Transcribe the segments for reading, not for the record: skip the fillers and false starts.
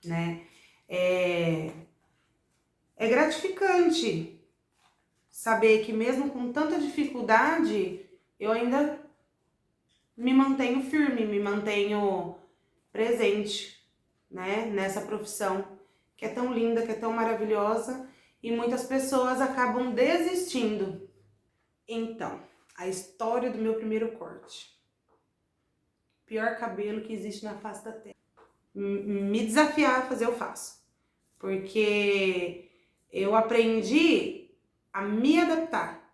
né? É, é gratificante saber que mesmo com tanta dificuldade, eu ainda me mantenho firme, me mantenho presente, né? Nessa profissão que é tão linda, que é tão maravilhosa e muitas pessoas acabam desistindo. Então, a história do meu primeiro corte. Pior cabelo que existe na face da terra. Me desafiar a fazer, eu faço. Porque eu aprendi a me adaptar.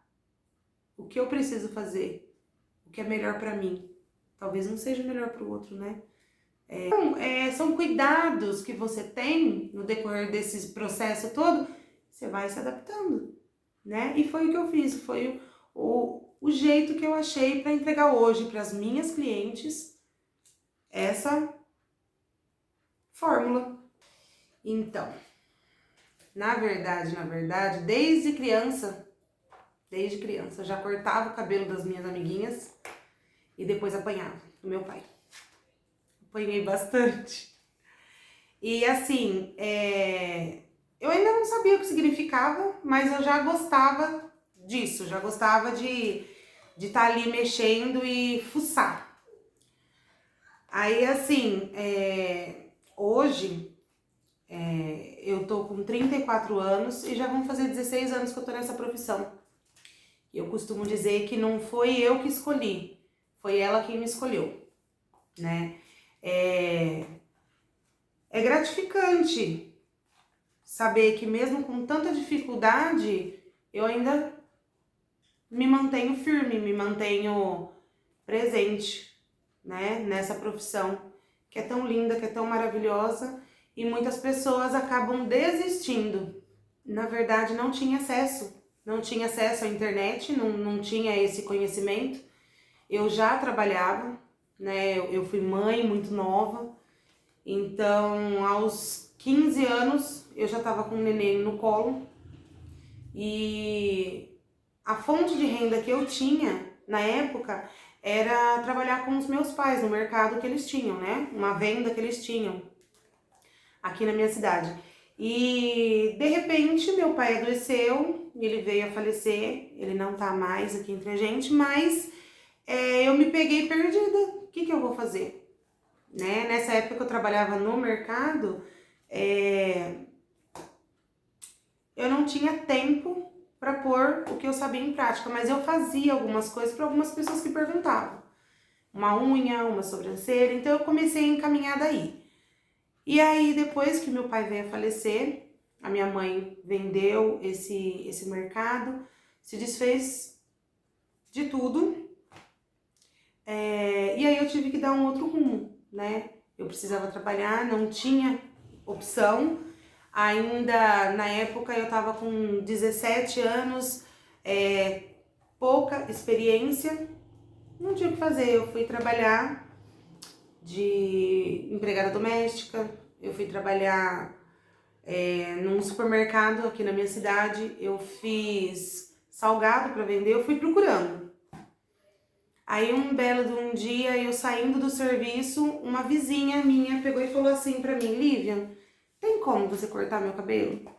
O que eu preciso fazer, o que é melhor pra mim. Talvez não seja melhor pro outro, né? São cuidados que você tem no decorrer desse processo todo, você vai se adaptando, né? E foi o que eu fiz, foi o jeito que eu achei para entregar hoje para as minhas clientes essa fórmula. Então, na verdade, desde criança, eu já cortava o cabelo das minhas amiguinhas e depois apanhava do meu pai. Apanhei bastante. E assim, eu ainda não sabia o que significava, mas eu já gostava disso, já gostava de estar ali mexendo e fuçar. Aí assim, hoje eu tô com 34 anos e já vão fazer 16 anos que eu tô nessa profissão. E eu costumo dizer que não foi eu que escolhi, foi ela quem me escolheu, né? É gratificante saber que mesmo com tanta dificuldade, eu ainda me mantenho firme, me mantenho presente, né? Nessa profissão que é tão linda, que é tão maravilhosa e muitas pessoas acabam desistindo. Na verdade, não tinha acesso à internet, não tinha esse conhecimento. Eu já trabalhava, né? Eu fui mãe muito nova, então aos 15 anos eu já estava com um neném no colo e a fonte de renda que eu tinha na época era trabalhar com os meus pais no mercado que eles tinham, né? Uma venda que eles tinham aqui na minha cidade. E de repente meu pai adoeceu, ele veio a falecer, ele não tá mais aqui entre a gente, mas eu me peguei perdida. O que eu vou fazer? Né? Nessa época que eu trabalhava no mercado, eu não tinha tempo para pôr o que eu sabia em prática, mas eu fazia algumas coisas para algumas pessoas que perguntavam. Uma unha, uma sobrancelha, então eu comecei a encaminhar daí. E aí, depois que meu pai veio a falecer, a minha mãe vendeu esse mercado, se desfez de tudo, e aí eu tive que dar um outro rumo, né? Eu precisava trabalhar, não tinha opção. Ainda na época eu tava com 17 anos, pouca experiência, não tinha o que fazer. Eu fui trabalhar de empregada doméstica, eu fui trabalhar num supermercado aqui na minha cidade, eu fiz salgado para vender, eu fui procurando. Aí um belo de um dia, eu saindo do serviço, uma vizinha minha pegou e falou assim pra mim: Lívia, tem como você cortar meu cabelo?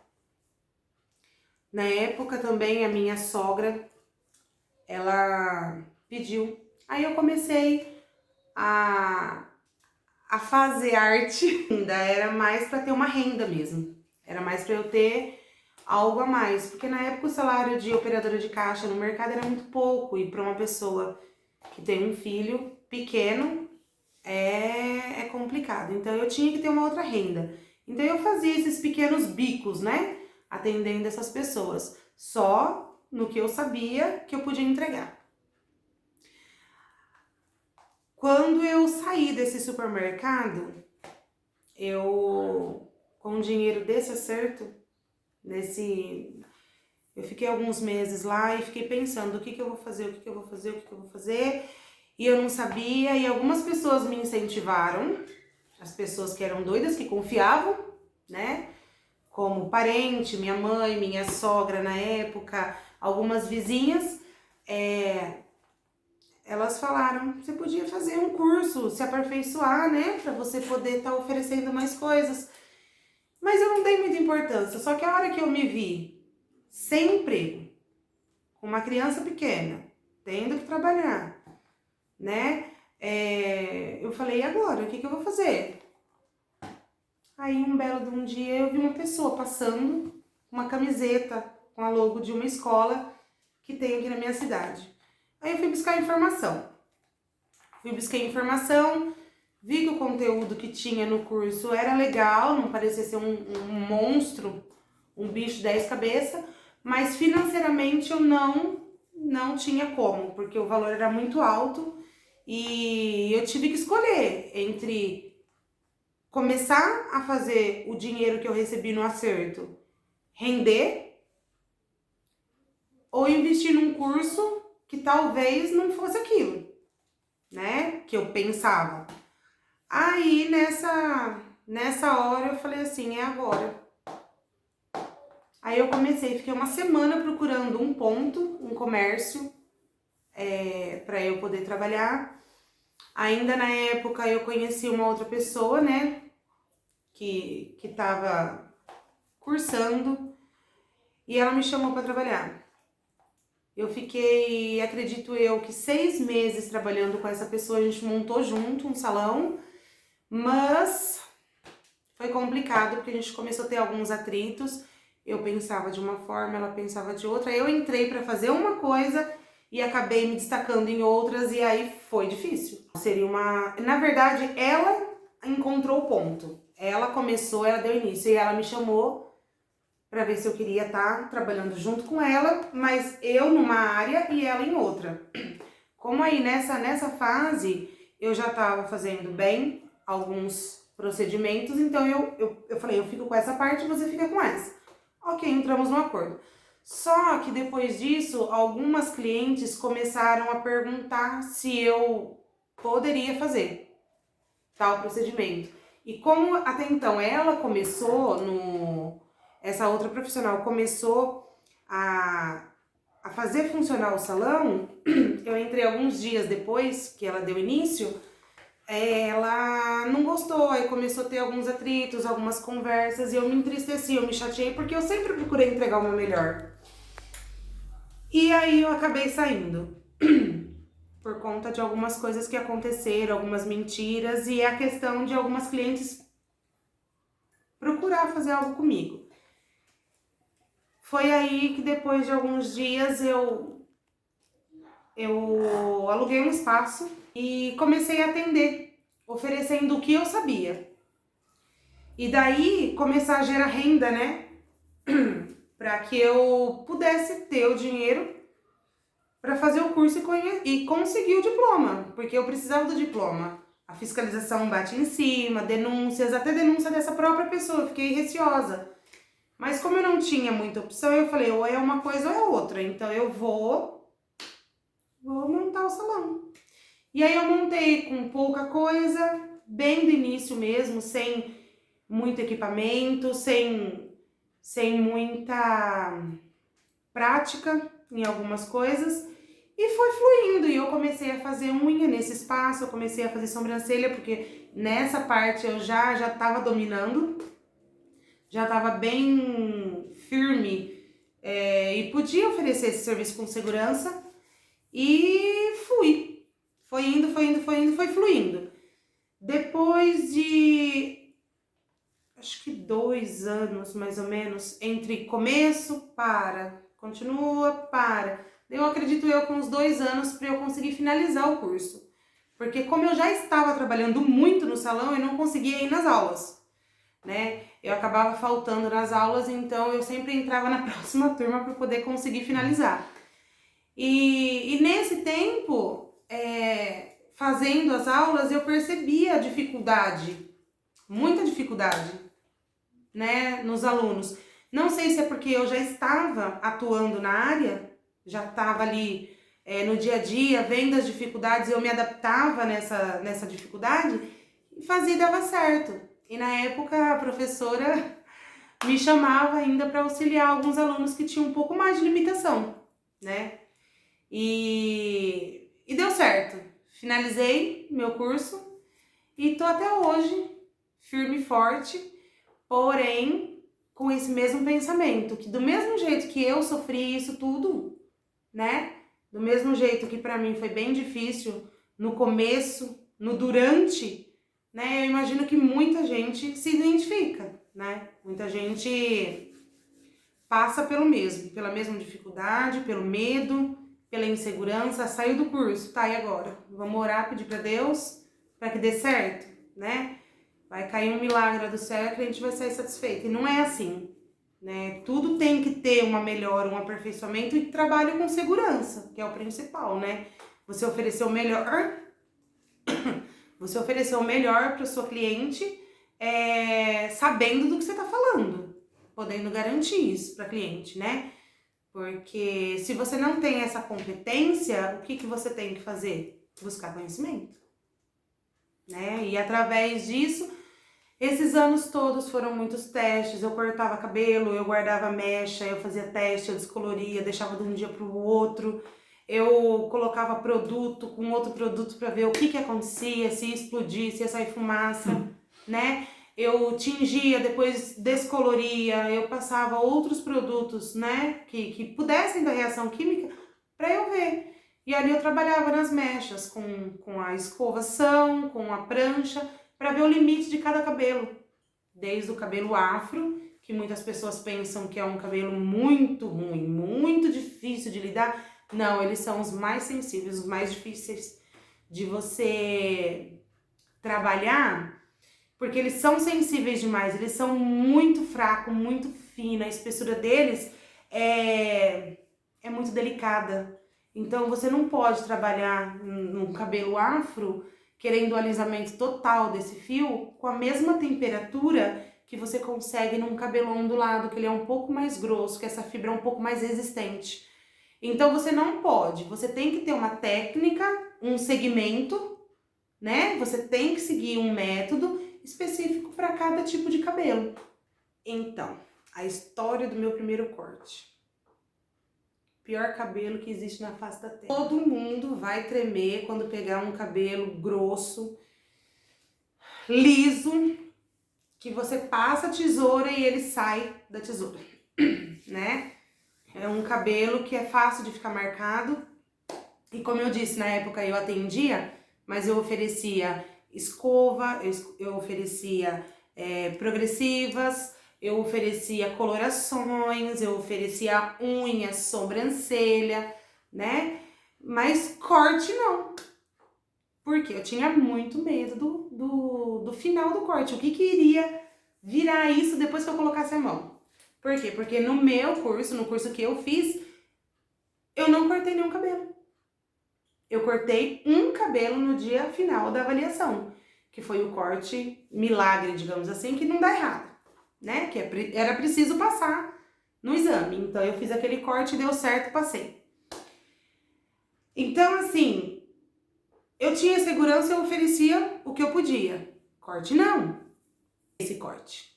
Na época também a minha sogra, ela pediu. Aí eu comecei a fazer arte. Ainda era mais para ter uma renda mesmo. Era mais para eu ter algo a mais. Porque na época o salário de operadora de caixa no mercado era muito pouco. E para uma pessoa que tem um filho pequeno é complicado. Então eu tinha que ter uma outra renda. Então eu fazia esses pequenos bicos, né? Atendendo essas pessoas. Só no que eu sabia que eu podia entregar. Quando eu saí desse supermercado, eu, com o dinheiro desse acerto, eu fiquei alguns meses lá e fiquei pensando o que eu vou fazer, e eu não sabia, e algumas pessoas me incentivaram, as pessoas que eram doidas, que confiavam, né? Como parente, minha mãe, minha sogra na época, algumas vizinhas, elas falaram, você podia fazer um curso, se aperfeiçoar, né? Pra você poder estar oferecendo mais coisas. Mas eu não dei muita importância, só que a hora que eu me vi sem emprego, com uma criança pequena, tendo que trabalhar, né? Eu falei, e agora? O que eu vou fazer? Aí um belo de um dia eu vi uma pessoa passando uma camiseta com a logo de uma escola que tem aqui na minha cidade. Aí eu fui buscar informação. Vi que o conteúdo que tinha no curso era legal, não parecia ser um monstro, um bicho de 10 cabeças, mas financeiramente eu não tinha como, porque o valor era muito alto e eu tive que escolher entre começar a fazer o dinheiro que eu recebi no acerto render ou investir num curso que talvez não fosse aquilo, né, que eu pensava. Aí nessa hora eu falei assim, é agora. Aí eu fiquei uma semana procurando um ponto, um comércio, para eu poder trabalhar. Ainda na época eu conheci uma outra pessoa, né, que tava cursando, e ela me chamou para trabalhar. Eu fiquei, acredito eu, que 6 meses trabalhando com essa pessoa, a gente montou junto um salão, mas foi complicado porque a gente começou a ter alguns atritos. Eu pensava de uma forma, ela pensava de outra. Eu entrei para fazer uma coisa e acabei me destacando em outras, e aí foi difícil. Na verdade, ela encontrou o ponto. Ela deu início e ela me chamou para ver se eu queria estar trabalhando junto com ela, mas eu numa área e ela em outra. Como aí nessa fase eu já estava fazendo bem alguns procedimentos, então eu falei, eu fico com essa parte e você fica com essa. Ok, entramos no acordo. Só que depois disso, algumas clientes começaram a perguntar se eu poderia fazer tal procedimento. E como até então essa outra profissional começou a fazer funcionar o salão, eu entrei alguns dias depois que ela deu início, ela não gostou, aí começou a ter alguns atritos, algumas conversas, e eu me entristeci, eu me chateei, porque eu sempre procurei entregar o meu melhor. E aí eu acabei saindo, por conta de algumas coisas que aconteceram, algumas mentiras, e a questão de algumas clientes procurar fazer algo comigo. Foi aí que depois de alguns dias eu aluguei um espaço e comecei a atender, oferecendo o que eu sabia. E daí começar a gerar renda, né? Para que eu pudesse ter o dinheiro para fazer o curso e conseguir o diploma, porque eu precisava do diploma. A fiscalização bate em cima, denúncias, até denúncia dessa própria pessoa, eu fiquei receosa. Mas como eu não tinha muita opção, eu falei, ou é uma coisa ou é outra, então eu vou montar o salão. E aí eu montei com pouca coisa, bem do início mesmo, sem muito equipamento, sem muita prática em algumas coisas, e foi fluindo. E eu comecei a fazer unha nesse espaço, eu comecei a fazer sobrancelha, porque nessa parte eu já estava dominando, já estava bem firme, e podia oferecer esse serviço com segurança, e foi indo, foi fluindo. Depois de, acho que 2 anos, mais ou menos, entre começo, continua, para. Eu acredito com uns 2 anos para eu conseguir finalizar o curso. Porque como eu já estava trabalhando muito no salão, eu não conseguia ir nas aulas, né? Eu acabava faltando nas aulas, então eu sempre entrava na próxima turma para poder conseguir finalizar. E nesse tempo, fazendo as aulas, eu percebi a dificuldade, muita dificuldade, né, nos alunos. Não sei se é porque eu já estava atuando na área, já estava ali no dia a dia, vendo as dificuldades, eu me adaptava nessa dificuldade e fazia e dava certo. E na época a professora me chamava ainda para auxiliar alguns alunos que tinham um pouco mais de limitação, né? E deu certo. Finalizei meu curso e tô até hoje firme e forte. porém com esse mesmo pensamento, que do mesmo jeito que eu sofri isso tudo, né? Do mesmo jeito que pra mim foi bem difícil no começo, no durante, né? Eu imagino que muita gente se identifica, né? Muita gente passa pela mesma dificuldade, pelo medo, pela insegurança, saiu do curso, tá, e agora? Vamos orar, pedir pra Deus pra que dê certo, né? Vai cair um milagre do céu e a gente vai sair satisfeito. E não é assim, né? Tudo tem que ter uma melhora, um aperfeiçoamento e trabalho com segurança, que é o principal, né? Você oferecer o melhor, você oferecer o melhor para o seu cliente, sabendo do que você está falando, podendo garantir isso para cliente, né? Porque se você não tem essa competência, o que você tem que fazer? Buscar conhecimento, né? E através disso, esses anos todos foram muitos testes. Eu cortava cabelo, eu guardava mecha, eu fazia teste, eu descoloria, deixava de um dia para o outro. Eu colocava produto com outro produto para ver o que acontecia, se ia explodir, se ia sair fumaça, né? Eu tingia, depois descoloria, eu passava outros produtos, né, que pudessem dar reação química para eu ver. E ali eu trabalhava nas mechas, com a escovação, com a prancha, para ver o limite de cada cabelo. Desde o cabelo afro, que muitas pessoas pensam que é um cabelo muito ruim, muito difícil de lidar. Não, eles são os mais sensíveis, os mais difíceis de você trabalhar, porque eles são sensíveis demais, eles são muito fracos, muito finos, a espessura deles é muito delicada. Então você não pode trabalhar num cabelo afro querendo o alisamento total desse fio com a mesma temperatura que você consegue num cabelo ondulado, que ele é um pouco mais grosso, que essa fibra é um pouco mais resistente. Então você não pode, você tem que ter uma técnica, um segmento, né? Você tem que seguir um método específico para cada tipo de cabelo. Então, a história do meu primeiro corte. Pior cabelo que existe na face da terra. Todo mundo vai tremer quando pegar um cabelo grosso, liso, que você passa a tesoura e ele sai da tesoura, né? É um cabelo que é fácil de ficar marcado. E como eu disse, na época eu atendia, mas eu oferecia escova, eu oferecia progressivas, eu oferecia colorações, eu oferecia unhas, sobrancelha, né? Mas corte não. Porque eu tinha muito medo do final do corte. O que iria virar isso depois que eu colocasse a mão? Por quê? Porque no meu curso, no curso que eu fiz, eu não cortei nenhum cabelo. Eu cortei um cabelo no dia final da avaliação, que foi o corte milagre, digamos assim, que não dá errado, né? Que era preciso passar no exame. Então eu fiz aquele corte, deu certo, passei. Então, assim, eu tinha segurança, eu oferecia o que eu podia. Corte não. Esse corte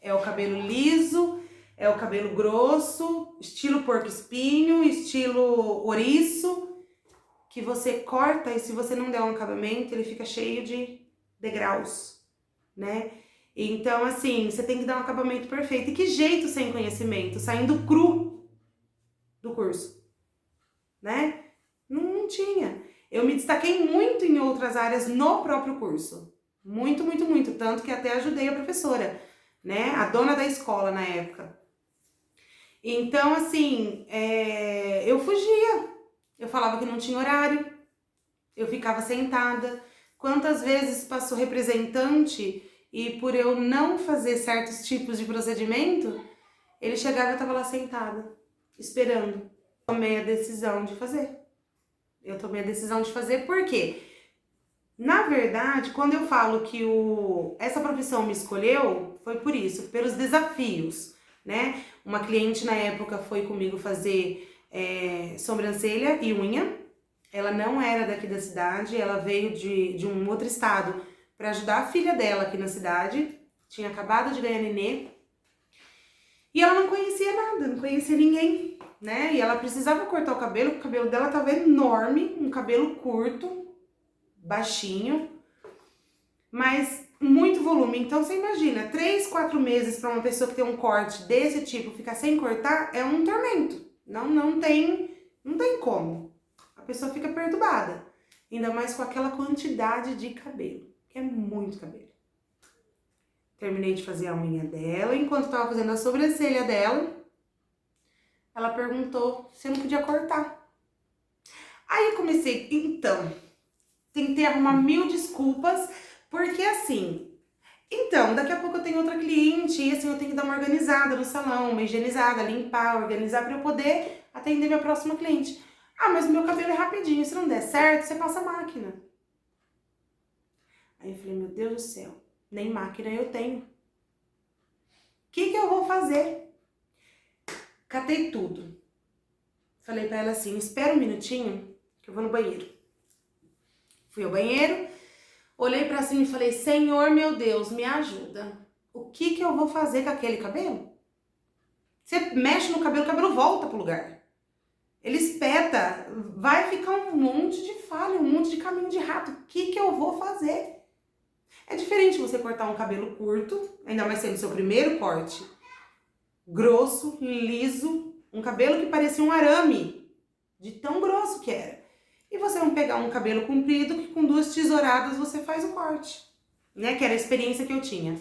é o cabelo liso, é o cabelo grosso, estilo porco-espinho, estilo ouriço, que você corta e se você não der um acabamento, ele fica cheio de degraus, né? Então, assim, você tem que dar um acabamento perfeito. E que jeito sem conhecimento? Saindo cru do curso, né? Não tinha. Eu me destaquei muito em outras áreas no próprio curso. Muito, muito, muito. Tanto que até ajudei a professora, né? A dona da escola na época. Então, assim, eu fugia. Eu falava que não tinha horário. Eu ficava sentada. Quantas vezes passou representante e por eu não fazer certos tipos de procedimento, ele chegava e eu estava lá sentada, esperando. Tomei a decisão de fazer. Eu tomei a decisão de fazer porque, na verdade, quando eu falo que essa profissão me escolheu, foi por isso, pelos desafios, né? Uma cliente na época foi comigo fazer sobrancelha e unha. Ela não era daqui da cidade, ela veio de um outro estado para ajudar a filha dela aqui na cidade. Tinha acabado de ganhar nenê. E ela não conhecia nada, não conhecia ninguém, né? E ela precisava cortar o cabelo dela tava enorme, um cabelo curto, baixinho. Mas muito volume. Então você imagina, 3, 4 meses para uma pessoa que tem um corte desse tipo ficar sem cortar é um tormento. Não tem como. A pessoa fica perturbada. Ainda mais com aquela quantidade de cabelo, que é muito cabelo. Terminei de fazer a unha dela, enquanto tava fazendo a sobrancelha dela, ela perguntou se eu não podia cortar. Aí eu comecei, então, tentei arrumar 1000 desculpas, porque assim, então, daqui a pouco eu tenho outra cliente e assim, eu tenho que dar uma organizada no salão, uma higienizada, limpar, organizar para eu poder atender minha próxima cliente. Ah, mas o meu cabelo é rapidinho, se não der certo, você passa a máquina. Aí eu falei, meu Deus do céu, nem máquina eu tenho. O que eu vou fazer? Catei tudo. Falei pra ela assim, espera um minutinho que eu vou no banheiro. Fui ao banheiro, olhei pra cima e falei, Senhor meu Deus, me ajuda. O que eu vou fazer com aquele cabelo? Você mexe no cabelo, o cabelo volta pro lugar. Ele espeta, vai ficar um monte de falha, um monte de caminho de rato. O que eu vou fazer? É diferente você cortar um cabelo curto, ainda mais sendo seu primeiro corte. Grosso, liso, um cabelo que parecia um arame, de tão grosso que era. E você vai pegar um cabelo comprido que com 2 tesouradas você faz o corte, né? Que era a experiência que eu tinha.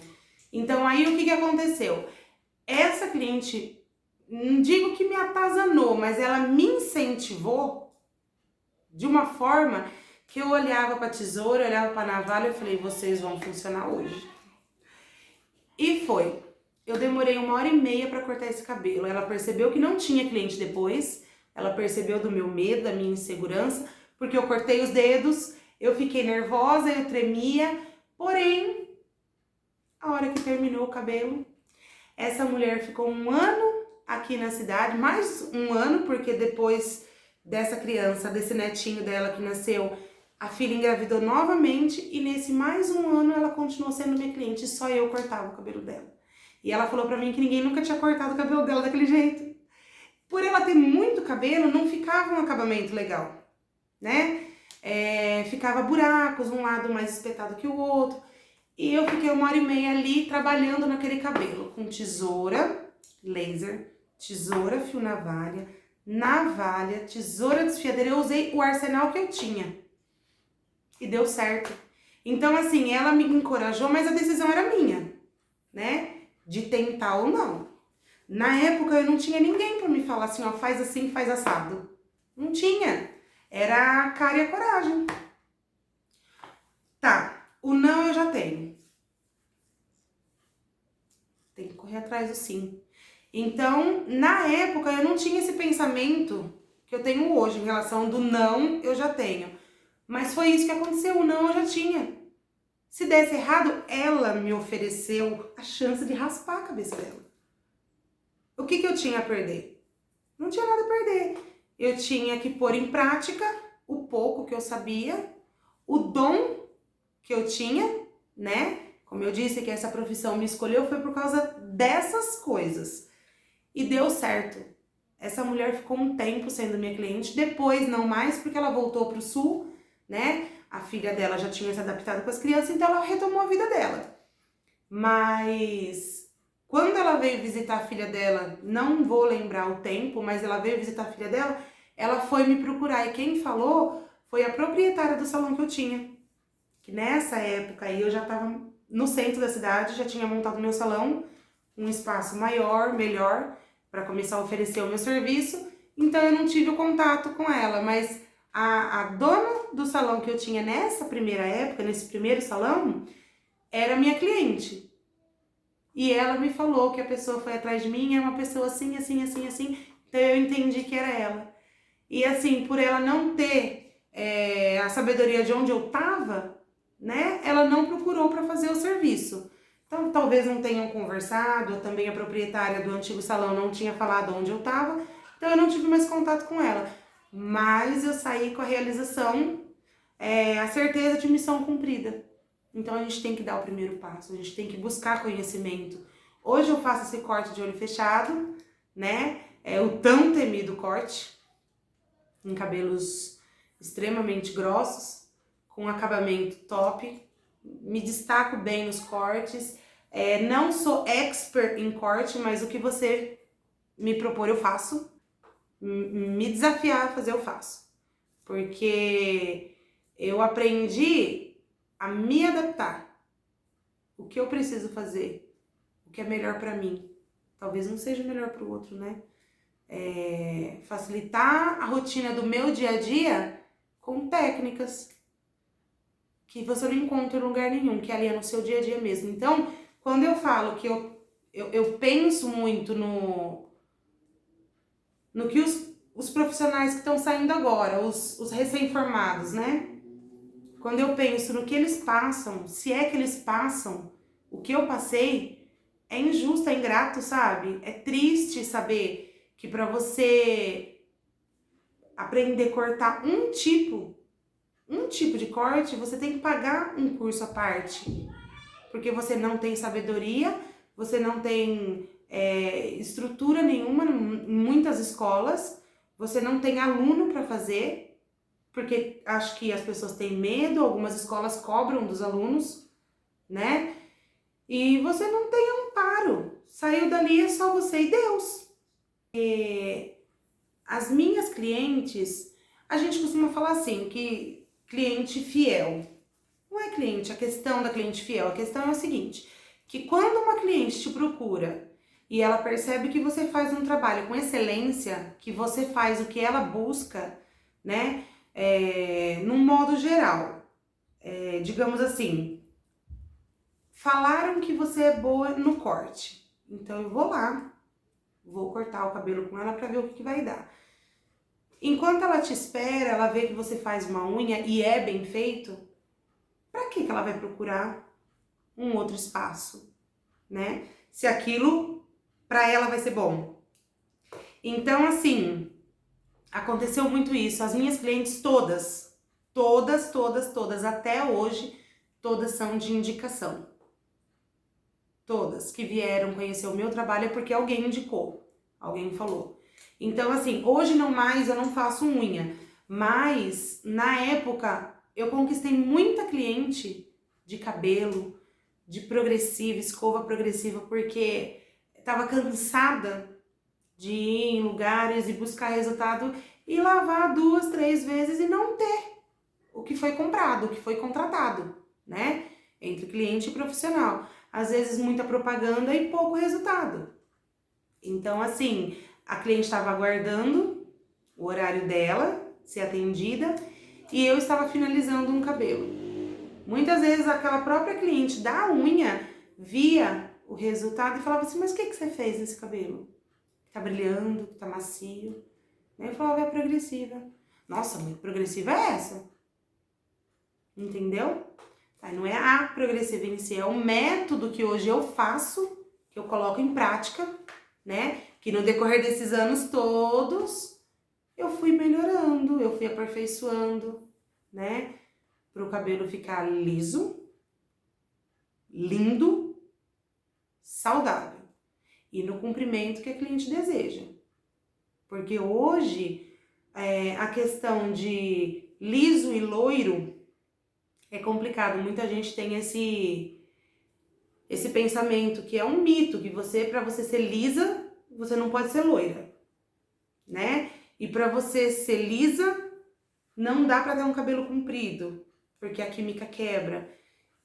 Então aí o que aconteceu? Essa cliente, não digo que me atazanou, mas ela me incentivou de uma forma que eu olhava para a tesoura, olhava para a navalha e falei, vocês vão funcionar hoje. E foi. Eu demorei 1h30 para cortar esse cabelo. Ela percebeu que não tinha cliente depois, ela percebeu do meu medo, da minha insegurança, porque eu cortei os dedos, eu fiquei nervosa, eu tremia, porém, a hora que terminou o cabelo, essa mulher ficou 1 ano aqui na cidade, mais 1 ano, porque depois dessa criança, desse netinho dela que nasceu, a filha engravidou novamente e nesse mais 1 ano ela continuou sendo minha cliente, só eu cortava o cabelo dela. E ela falou pra mim que ninguém nunca tinha cortado o cabelo dela daquele jeito. Por ela ter muito cabelo, não ficava um acabamento legal, né? Ficava buracos, um lado mais espetado que o outro. E eu fiquei 1h30 ali trabalhando naquele cabelo, com tesoura, laser, tesoura, fio navalha, tesoura desfiadeira. Eu usei o arsenal que eu tinha. E deu certo. Então, assim, ela me encorajou, mas a decisão era minha, né? De tentar ou não. Na época, eu não tinha ninguém pra me falar assim, ó, faz assim, faz assado. Não tinha. Era a cara e a coragem. Tá, o não eu já tenho. Tem que correr atrás do sim. Então, na época, eu não tinha esse pensamento que eu tenho hoje em relação do não eu já tenho. Mas foi isso que aconteceu, o não eu já tinha. Se desse errado, ela me ofereceu a chance de raspar a cabeça dela. O que eu tinha a perder? Não tinha nada a perder. Eu tinha que pôr em prática o pouco que eu sabia, o dom que eu tinha, né? Como eu disse que essa profissão me escolheu foi por causa dessas coisas. E deu certo. Essa mulher ficou um tempo sendo minha cliente, depois não mais, porque ela voltou pro sul, né? A filha dela já tinha se adaptado com as crianças, então ela retomou a vida dela. Mas quando ela veio visitar a filha dela, não vou lembrar o tempo, mas ela veio visitar a filha dela, ela foi me procurar. E quem falou foi a proprietária do salão que eu tinha. Que nessa época aí eu já estava no centro da cidade, já tinha montado meu salão, um espaço maior, melhor, para começar a oferecer o meu serviço. Então eu não tive o contato com ela, mas a dona do salão que eu tinha nessa primeira época, nesse primeiro salão, era minha cliente. E ela me falou que a pessoa foi atrás de mim, é uma pessoa assim, assim, assim, assim. Então eu entendi que era ela. E assim, por ela não ter a sabedoria de onde eu tava, né? Ela não procurou para fazer o serviço. Então talvez não tenham conversado, ou também a proprietária do antigo salão não tinha falado onde eu tava. Então eu não tive mais contato com ela. Mas eu saí com a realização, a certeza de missão cumprida. Então a gente tem que dar o primeiro passo, a gente tem que buscar conhecimento. Hoje eu faço esse corte de olho fechado, né? É o tão temido corte, em cabelos extremamente grossos, com acabamento top, me destaco bem nos cortes. Não sou expert em corte, mas o que você me propor eu faço. Me desafiar a fazer eu faço. Porque eu aprendi a me adaptar. O que eu preciso fazer, o que é melhor pra mim. Talvez não seja melhor pro outro, né? Facilitar a rotina do meu dia a dia com técnicas que você não encontra em lugar nenhum, que ali é no seu dia a dia mesmo. Então, quando eu falo que eu penso muito no que os profissionais que estão saindo agora, os recém-formados, né? Quando eu penso no que eles passam, se é que eles passam o que eu passei, é injusto, é ingrato, sabe? É triste saber que para você aprender a cortar um tipo de corte, você tem que pagar um curso à parte. Porque você não tem sabedoria, você não tem estrutura nenhuma em muitas escolas, você não tem aluno para fazer, porque acho que as pessoas têm medo, algumas escolas cobram dos alunos, né? E você não tem amparo. Saiu dali é só você e Deus. As minhas clientes, a gente costuma falar assim, que cliente fiel. Não é cliente, a questão da cliente fiel, a questão é o seguinte, que quando uma cliente te procura e ela percebe que você faz um trabalho com excelência, que você faz o que ela busca, né, num modo geral, digamos assim, falaram que você é boa no corte, então eu vou lá, vou cortar o cabelo com ela pra ver o que vai dar. Enquanto ela te espera, ela vê que você faz uma unha e é bem feito, pra que ela vai procurar um outro espaço, né? Se aquilo pra ela vai ser bom. Então, assim, aconteceu muito isso. As minhas clientes todas, até hoje, todas são de indicação. Todas que vieram conhecer o meu trabalho é porque alguém indicou, alguém falou. Então, assim, hoje não mais eu não faço unha, mas na época eu conquistei muita cliente de cabelo, de progressiva, escova progressiva, porque estava cansada de ir em lugares e buscar resultado e lavar 2, 3 vezes e não ter o que foi comprado, o que foi contratado, né? Entre cliente e profissional. Às vezes muita propaganda e pouco resultado. Então, assim, a cliente estava aguardando o horário dela ser atendida e eu estava finalizando um cabelo. Muitas vezes aquela própria cliente da unha via o resultado e falava assim, mas o que você fez nesse cabelo? Tá brilhando, tá macio. Eu falava, é progressiva. Nossa, mas progressiva é essa? Entendeu? Não é a progressiva em si, é o método que hoje eu faço, que eu coloco em prática, né? Que no decorrer desses anos todos, eu fui melhorando, eu fui aperfeiçoando, né? Para o cabelo ficar liso, lindo, saudável. E no comprimento que a cliente deseja. Porque hoje, a questão de liso e loiro é complicado. Muita gente tem esse pensamento que é um mito, que para você ser lisa, você não pode ser loira, né? E para você ser lisa, não dá para ter um cabelo comprido, porque a química quebra.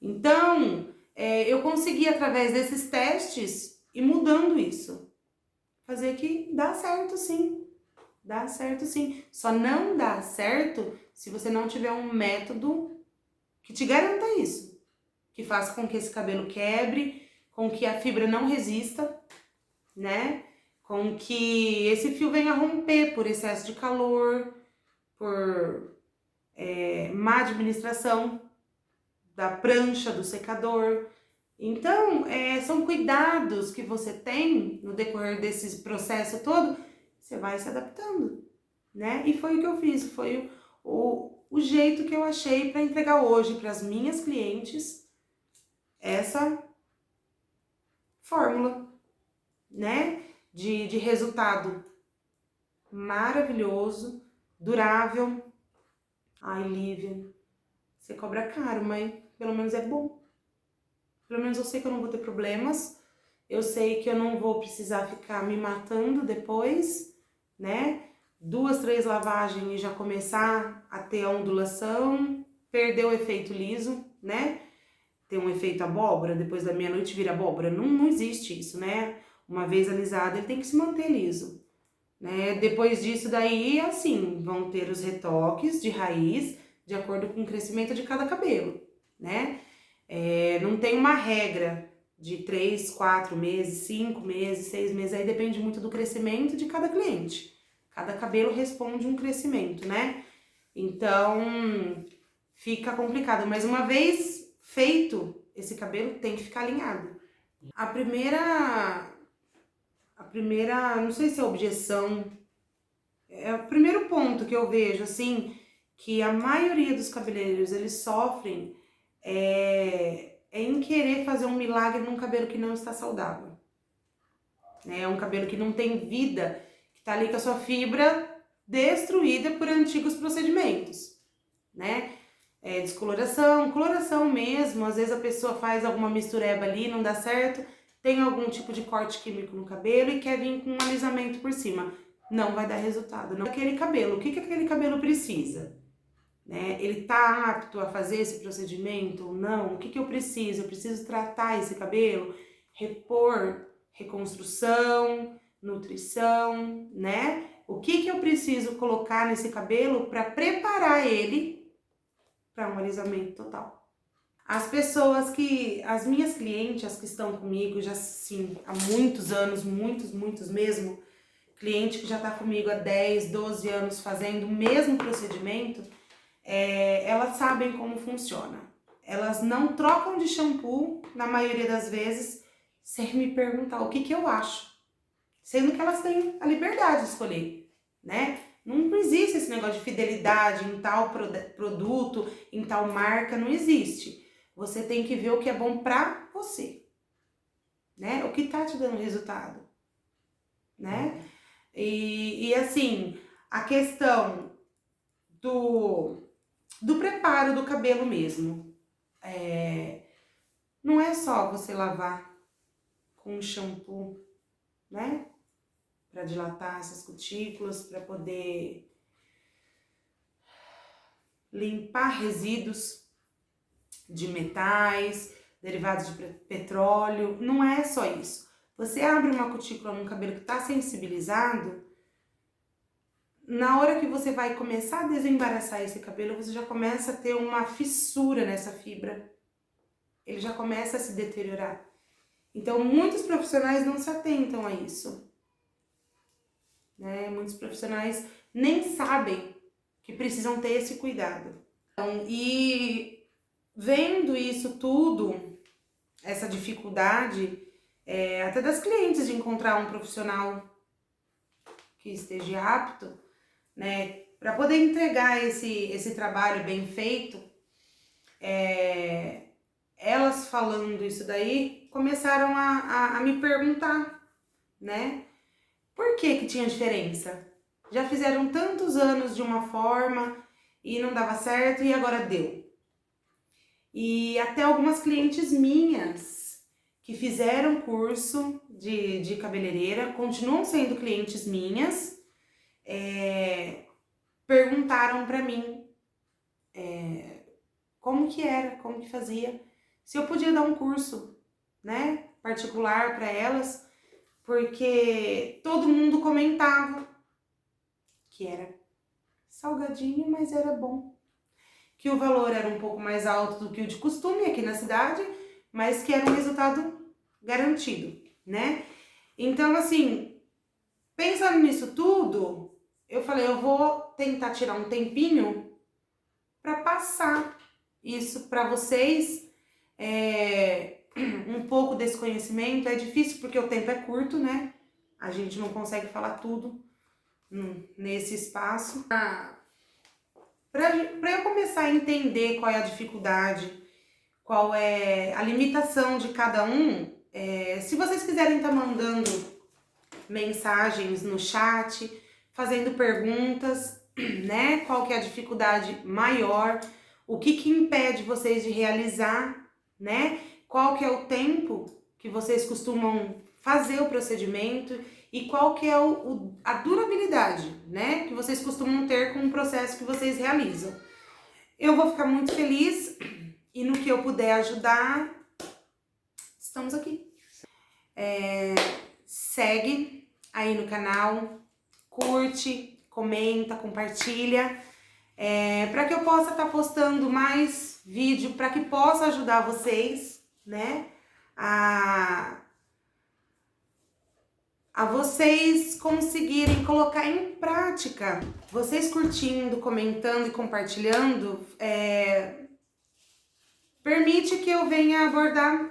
Então, eu consegui, através desses testes, ir mudando isso. Fazer que dá certo sim. Dá certo sim. Só não dá certo se você não tiver um método que te garanta isso. Que faça com que esse cabelo quebre, com que a fibra não resista, né? Com que esse fio venha romper por excesso de calor, por má administração da prancha, do secador. Então, são cuidados que você tem no decorrer desse processo todo, você vai se adaptando, né? E foi o que eu fiz, foi o jeito que eu achei para entregar hoje para as minhas clientes essa fórmula, né? De resultado maravilhoso, durável. Ai, Lívia, você cobra caro, mas pelo menos é bom. Pelo menos eu sei que eu não vou ter problemas, eu sei que eu não vou precisar ficar me matando depois, né? 2, 3 lavagens e já começar a ter a ondulação, perder o efeito liso, né? Ter um efeito abóbora, depois da meia-noite vira abóbora. Não existe isso, né? Uma vez alisado, ele tem que se manter liso, né? Depois disso daí, assim, vão ter os retoques de raiz de acordo com o crescimento de cada cabelo, né? Não tem uma regra de 3, 4 meses, 5 meses, 6 meses, aí depende muito do crescimento de cada cliente. Cada cabelo responde um crescimento, né? Então, fica complicado. Mas uma vez feito, esse cabelo tem que ficar alinhado. A primeira, não sei se é objeção, é o primeiro ponto que eu vejo, assim, que a maioria dos cabeleireiros, eles sofrem em querer fazer um milagre num cabelo que não está saudável. É um cabelo que não tem vida, que tá ali com a sua fibra destruída por antigos procedimentos, né? Descoloração, coloração mesmo, às vezes a pessoa faz alguma mistureba ali, não dá certo, tem algum tipo de corte químico no cabelo e quer vir com um alisamento por cima. Não vai dar resultado. Não. Aquele cabelo, o que aquele cabelo precisa? Né? Ele tá apto a fazer esse procedimento ou não? O que eu preciso? Eu preciso tratar esse cabelo, repor, reconstrução, nutrição, né? O que eu preciso colocar nesse cabelo para preparar ele para um alisamento total? As minhas clientes, as que estão comigo já sim, há muitos anos, muitos mesmo, cliente que já tá comigo há 10, 12 anos fazendo o mesmo procedimento, elas sabem como funciona. Elas não trocam de shampoo, na maioria das vezes, sem me perguntar o que eu acho. Sendo que elas têm a liberdade de escolher, né? Não existe esse negócio de fidelidade em tal produto, em tal marca, não existe. Você tem que ver o que é bom pra você, né? O que tá te dando resultado, né? E assim, a questão do preparo do cabelo mesmo. Não é só você lavar com shampoo, né? Para dilatar essas cutículas, para poder limpar resíduos de metais, derivados de petróleo. Não é só isso. Você abre uma cutícula num cabelo que está sensibilizado, na hora que você vai começar a desembaraçar esse cabelo, você já começa a ter uma fissura nessa fibra. Ele já começa a se deteriorar. Então, muitos profissionais não se atentam a isso, né? Muitos profissionais nem sabem que precisam ter esse cuidado. Então, e vendo isso tudo, essa dificuldade, até das clientes de encontrar um profissional que esteja apto, né, para poder entregar esse trabalho bem feito, elas falando isso daí, começaram a me perguntar, né, por que tinha diferença? Já fizeram tantos anos de uma forma e não dava certo e agora deu. E até algumas clientes minhas que fizeram curso de cabeleireira, continuam sendo clientes minhas, perguntaram pra mim como que era, como que fazia, se eu podia dar um curso, né, particular para elas, porque todo mundo comentava que era salgadinho, mas era bom, que o valor era um pouco mais alto do que o de costume aqui na cidade, mas que era um resultado garantido, né? Então, assim, pensando nisso tudo, eu falei, eu vou tentar tirar um tempinho para passar isso para vocês, um pouco desse conhecimento. É difícil porque o tempo é curto, né? A gente não consegue falar tudo nesse espaço. Para eu começar a entender qual é a dificuldade, qual é a limitação de cada um, se vocês quiserem estar mandando mensagens no chat, fazendo perguntas, né? Qual que é a dificuldade maior, o que impede vocês de realizar, né? Qual que é o tempo que vocês costumam fazer o procedimento e qual que é a durabilidade, né? Que vocês costumam ter com o processo que vocês realizam. Eu vou ficar muito feliz e no que eu puder ajudar, estamos aqui. Segue aí no canal, curte, comenta, compartilha, para que eu possa estar postando mais vídeo, para que possa ajudar vocês, né, a vocês conseguirem colocar em prática. Vocês curtindo, comentando e compartilhando, permite que eu venha abordar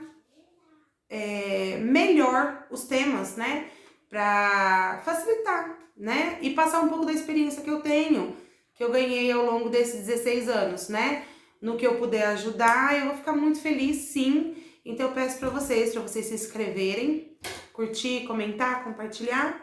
melhor os temas, né? Para facilitar, né? E passar um pouco da experiência que eu tenho, que eu ganhei ao longo desses 16 anos, né? No que eu puder ajudar, eu vou ficar muito feliz, sim. Então eu peço para vocês se inscreverem, curtir, comentar, compartilhar.